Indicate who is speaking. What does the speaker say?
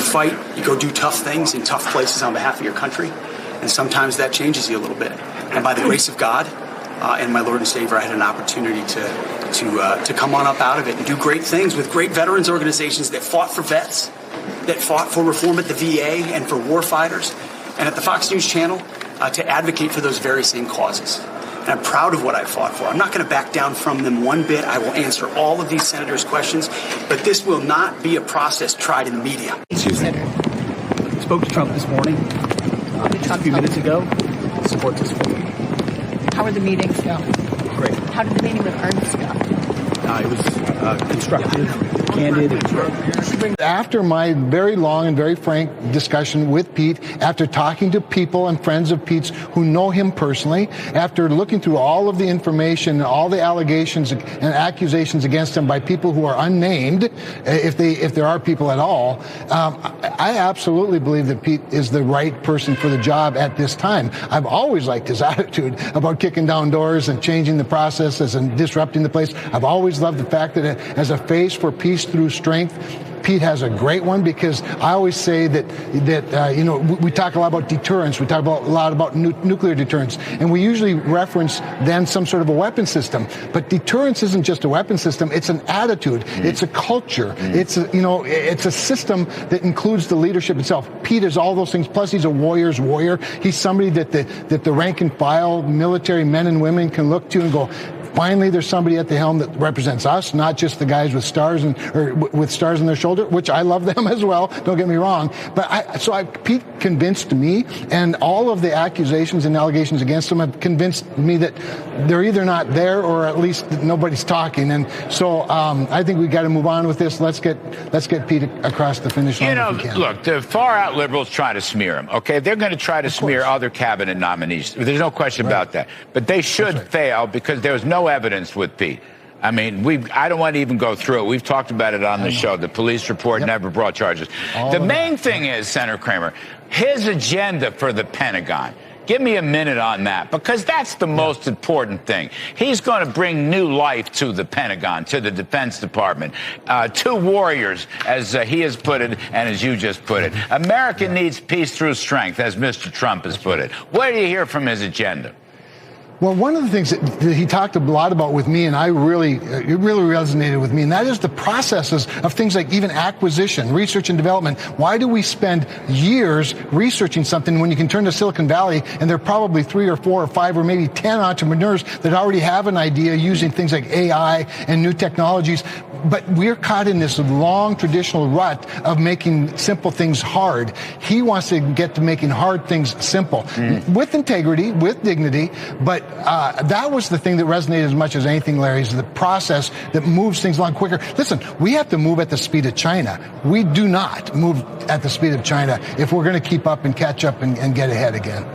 Speaker 1: fight, you go do tough things in tough places on behalf of your country, and sometimes that changes you a little bit. And by the grace of God and my Lord and Savior, I had an opportunity to come on up out of it and do great things with great veterans organizations that fought for vets, that fought for reform at the VA and for war fighters, and at the Fox News Channel to advocate for those very same causes. And I'm proud of what I fought for. I'm not going to back down from them one bit. I will answer all of these senators' questions, but this will not be a process tried in the media.
Speaker 2: Spoke to Trump this morning, a few minutes ago. Supports his form.
Speaker 3: How were the meetings go?
Speaker 2: Great.
Speaker 3: How did the meeting with Ernst go?
Speaker 2: It was constructive, candid. It was great.
Speaker 4: After my very long and very frank discussion with Pete, after talking to people and friends of Pete's who know him personally, after looking through all of the information, all the allegations and accusations against him by people who are unnamed, if there are people at all, I absolutely believe that Pete is the right person for the job at this time. I've always liked his attitude about kicking down doors and changing the processes and disrupting the place. I've always loved the fact that as a face for peace through strength, Pete has a great one, because I always say that we talk a lot about deterrence. We talk a lot about nuclear deterrence, and we usually reference then some sort of a weapon system. But deterrence isn't just a weapon system; it's an attitude, it's a culture, it's a system that includes the leadership itself. Pete is all those things. Plus, he's a warrior's warrior. He's somebody that the rank and file military men and women can look to and go, finally, there's somebody at the helm that represents us, not just the guys with stars with stars on their shoulder, which I love them as well. Don't get me wrong. But Pete convinced me, and all of the accusations and allegations against him have convinced me that they're either not there or at least nobody's talking. And so I think we got to move on with this. Let's get Pete across the finish line. If we can.
Speaker 5: Look, the far out liberals try to smear him. Okay, they're going to try to smear other cabinet nominees. There's no question about that. But they should fail, because there was no evidence with Pete. I mean, I don't want to even go through it. We've talked about it on the show. The police report never brought charges. The main thing is, Senator Cramer, his agenda for the Pentagon. Give me a minute on that, because that's the most important thing. He's going to bring new life to the Pentagon, to the Defense Department, to warriors, as he has put it, and as you just put it. America needs peace through strength, as Mr. Trump has put it. What do you hear from his agenda?
Speaker 4: Well, one of the things that he talked a lot about with me, and it really resonated with me, and that is the processes of things like even acquisition, research and development. Why do we spend years researching something when you can turn to Silicon Valley and there are probably 3 or 4 or 5 or maybe 10 entrepreneurs that already have an idea using things like AI and new technologies? But we're caught in this long traditional rut of making simple things hard. He wants to get to making hard things simple, with integrity, with dignity. But that was the thing that resonated as much as anything, Larry, is the process that moves things along quicker. Listen, we have to move at the speed of China. We do not move at the speed of China if we're going to keep up and catch up and get ahead again.